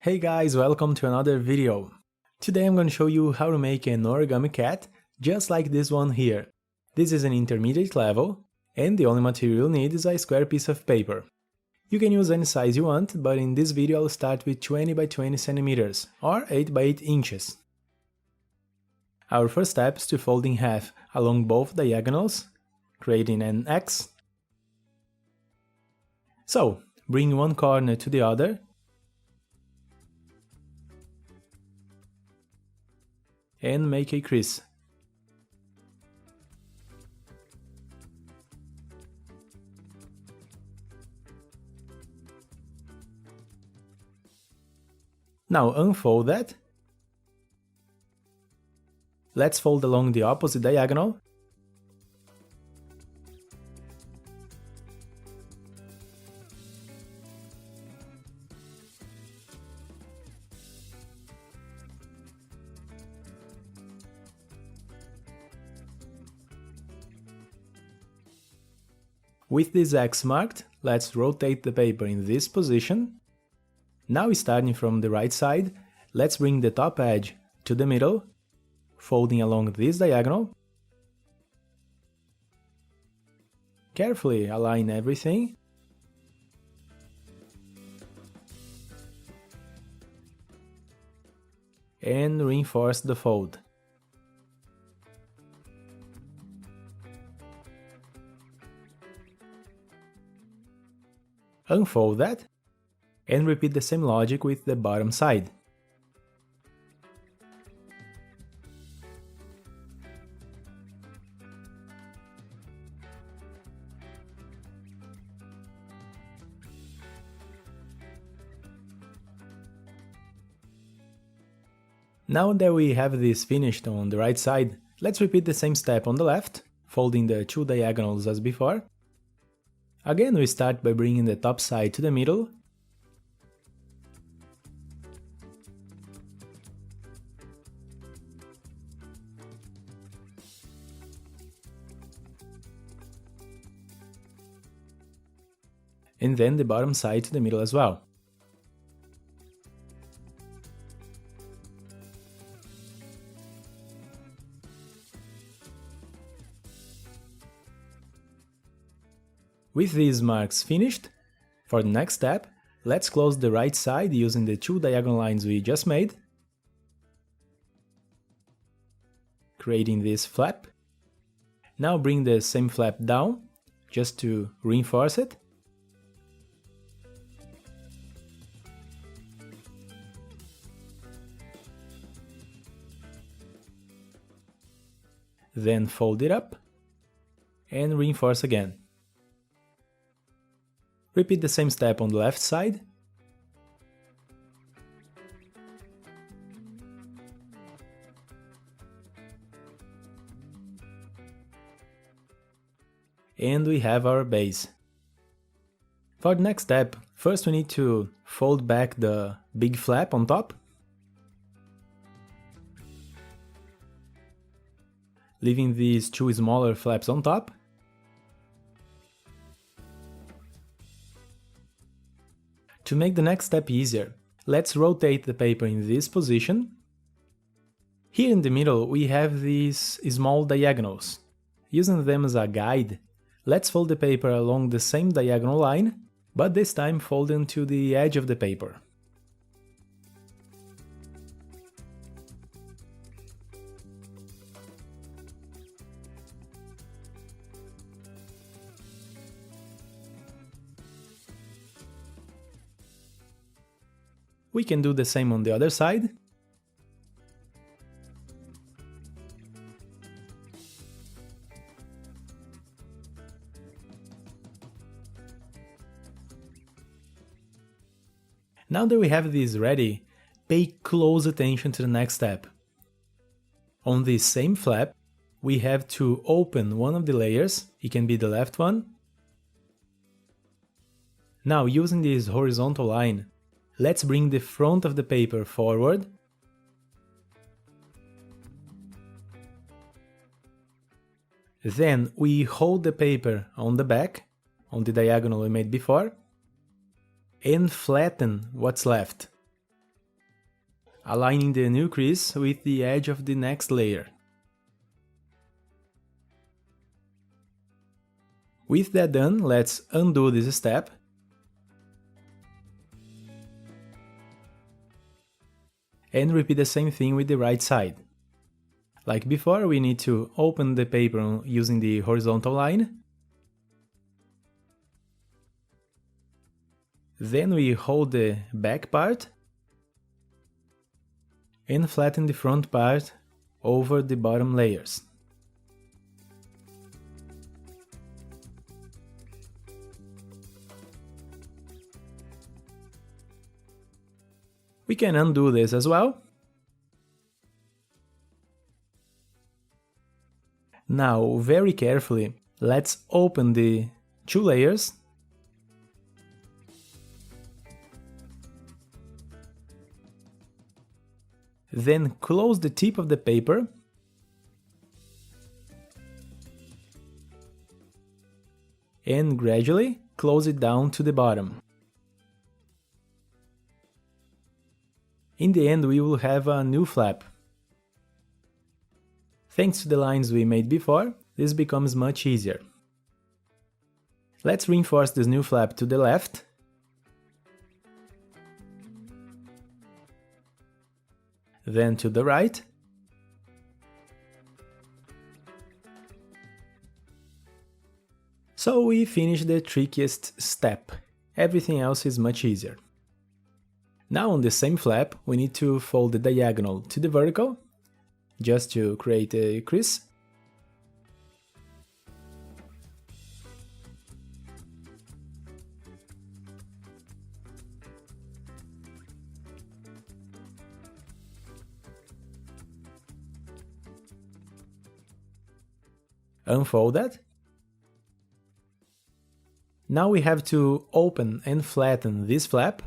Hey guys, welcome to another video. Today I'm going to show you how to make an origami cat just like this one here. This is an intermediate level and the only material you'll need is a square piece of paper. You can use any size you want, but in this video I'll start with 20 by 20 centimeters or 8 by 8 inches. Our first step is to fold in half along both diagonals, creating an X. So, bring one corner to the other and make a crease. Now unfold that. Let's fold along the opposite diagonal. With this X marked, let's rotate the paper in this position. Now starting from the right side, let's bring the top edge to the middle, folding along this diagonal. Carefully align everything. And reinforce the fold. Unfold that, and repeat the same logic with the bottom side. Now that we have this finished on the right side, let's repeat the same step on the left, folding the two diagonals as before. Again, we start by bringing the top side to the middle. And then the bottom side to the middle as well. With these marks finished, for the next step, let's close the right side using the two diagonal lines we just made, creating this flap. Now bring the same flap down, just to reinforce it. Then fold it up and reinforce again. Repeat the same step on the left side. And we have our base. For the next step, first we need to fold back the big flap on top, leaving these two smaller flaps on top. To make the next step easier, let's rotate the paper in this position. Here in the middle we have these small diagonals. Using them as a guide, let's fold the paper along the same diagonal line, but this time folding to the edge of the paper. We can do the same on the other side. Now that we have this ready, pay close attention to the next step. On this same flap, we have to open one of the layers, it can be the left one. Now using this horizontal line, let's bring the front of the paper forward. Then we hold the paper on the back, on the diagonal we made before, and flatten what's left. aligning the new crease with the edge of the next layer. With that done, let's undo this step and repeat the same thing with the right side. Like before, we need to open the paper using the horizontal line. Then we hold the back part and flatten the front part over the bottom layers. We can undo this as well. Now, very carefully, let's open the two layers. Then close the tip of the paper and gradually close it down to the bottom. In the end, we will have a new flap. Thanks to the lines we made before, this becomes much easier. Let's reinforce this new flap to the left. Then to the right. So we finish the trickiest step. Everything else is much easier. Now on the same flap, we need to fold the diagonal to the vertical, just to create a crease. Unfold that. Now we have to open and flatten this flap.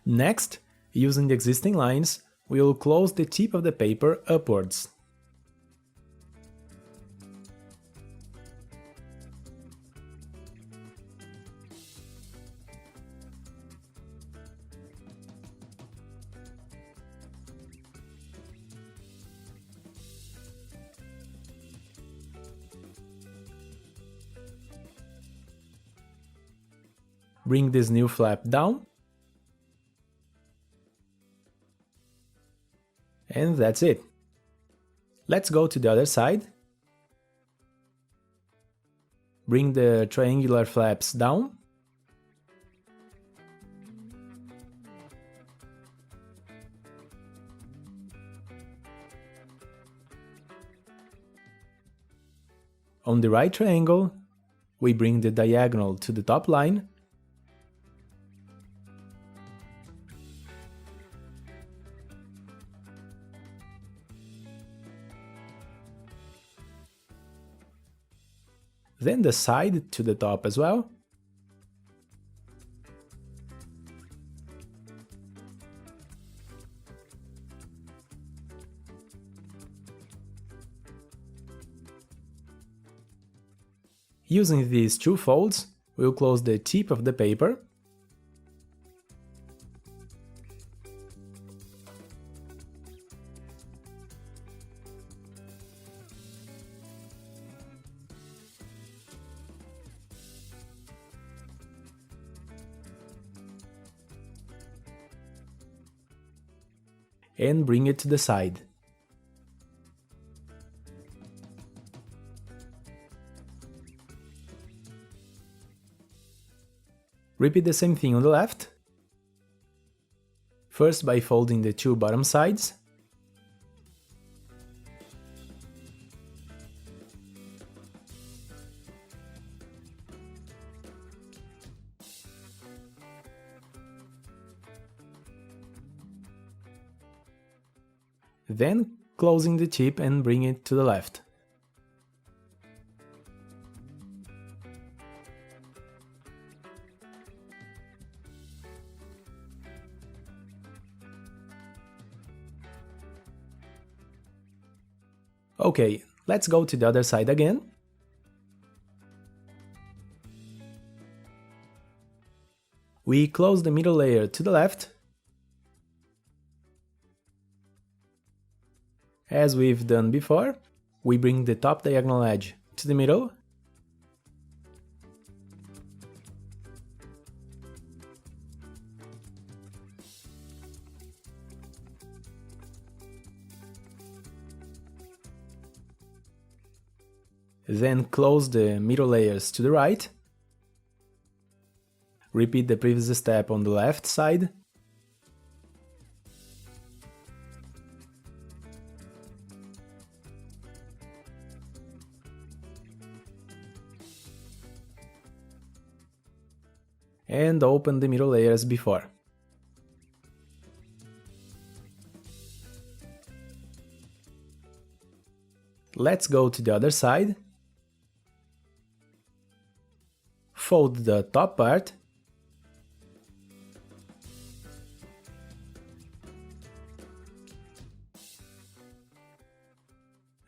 Next, using the existing lines, we will close the tip of the paper upwards. Bring this new flap down. And that's it. Let's go to the other side. Bring the triangular flaps down. On the right triangle, we bring the diagonal to the top line. Then the side to the top as well. Using these two folds, we'll close the tip of the paper. And bring it to the side. Repeat the same thing on the left. First by folding the two bottom sides. Then closing the tip and bring it to the left. Okay, let's go to the other side again. We close the middle layer to the left, as we've done before. We bring the top diagonal edge to the middle, then close the middle layers to the right. Repeat the previous step on the left side. And open the middle layer as before. Let's go to the other side. Fold the top part.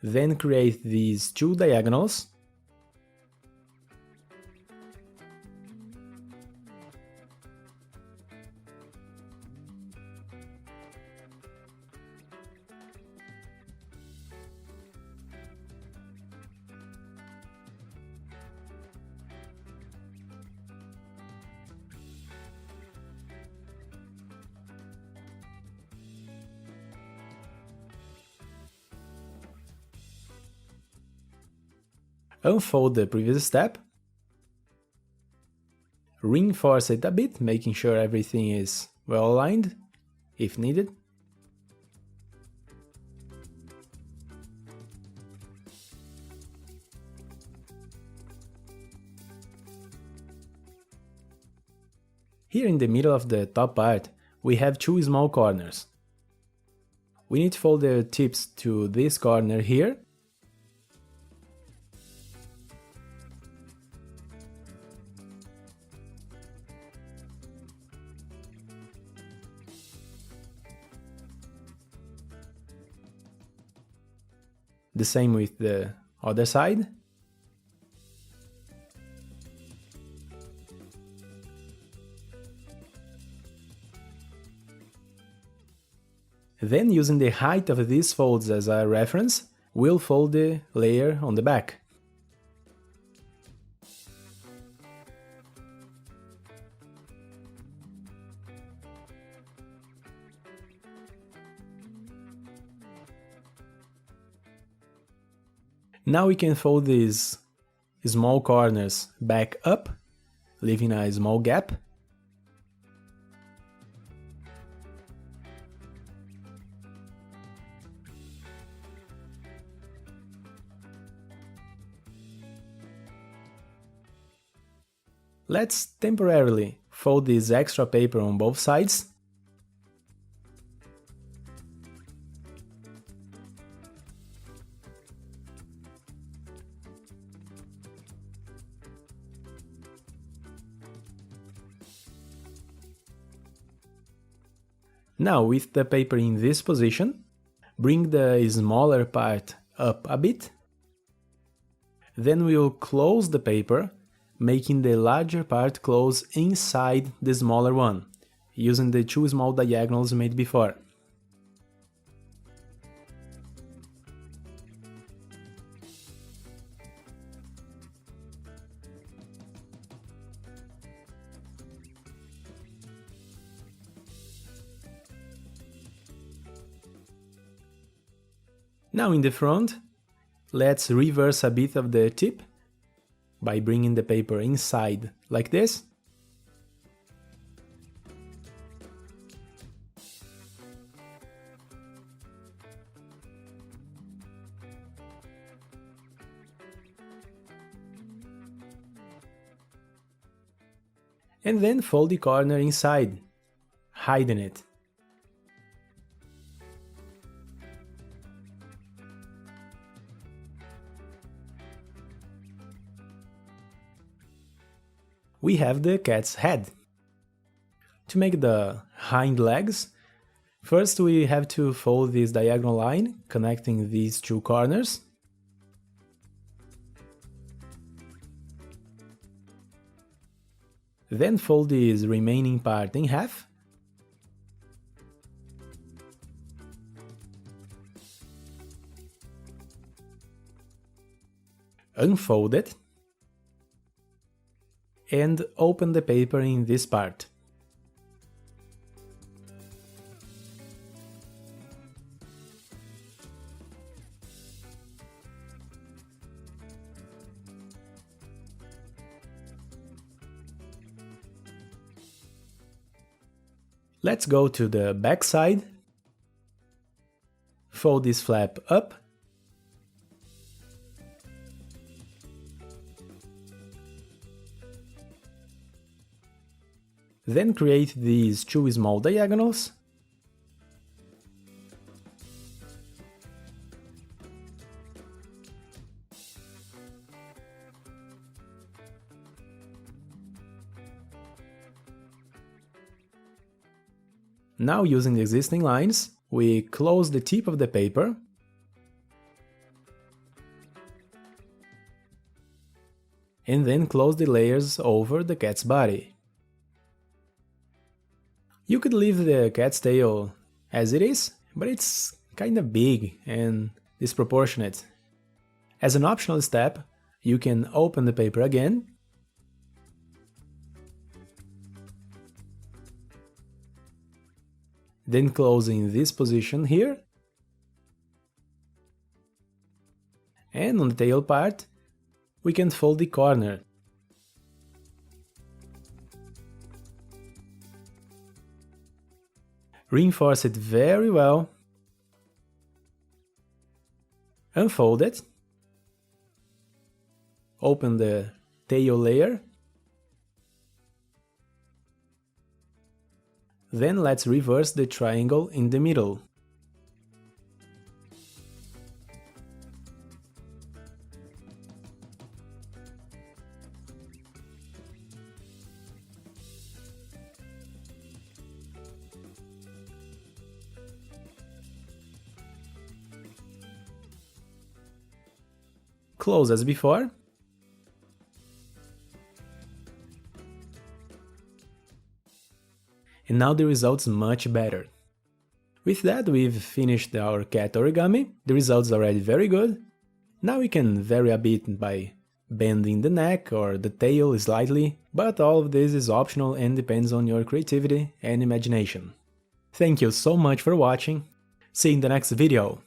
Then create these two diagonals. Unfold the previous step. Reinforce it a bit, making sure everything is well aligned, if needed. Here in the middle of the top part, we have two small corners. We need to fold the tips to this corner here. The same with the other side. Then, using the height of these folds as a reference, we'll fold the layer on the back. Now we can fold these small corners back up, leaving a small gap. Let's temporarily fold this extra paper on both sides. Now, with the paper in this position, bring the smaller part up a bit. Then we'll close the paper, making the larger part close inside the smaller one, using the two small diagonals made before. Now in the front, let's reverse a bit of the tip by bringing the paper inside like this. And then fold the corner inside, hiding it. We have the cat's head. To make the hind legs, first we have to fold this diagonal line connecting these two corners. Then fold this remaining part in half. Unfold it. And open the paper in this part. Let's go to the back side. Fold this flap up. Then create these two small diagonals. Now, using the existing lines, we close the tip of the paper and then close the layers over the cat's body. You could leave the cat's tail as it is, but it's kinda big and disproportionate. As an optional step, you can open the paper again then close in this position here, and on the tail part, we can fold the corner. Reinforce it very well, unfold it, open the tail layer, then let's reverse the triangle in the middle. Close as before. And now the result's much better. With that, we've finished our cat origami. The result's already very good. Now we can vary a bit by bending the neck or the tail slightly, but all of this is optional and depends on your creativity and imagination. Thank you so much for watching. See you in the next video.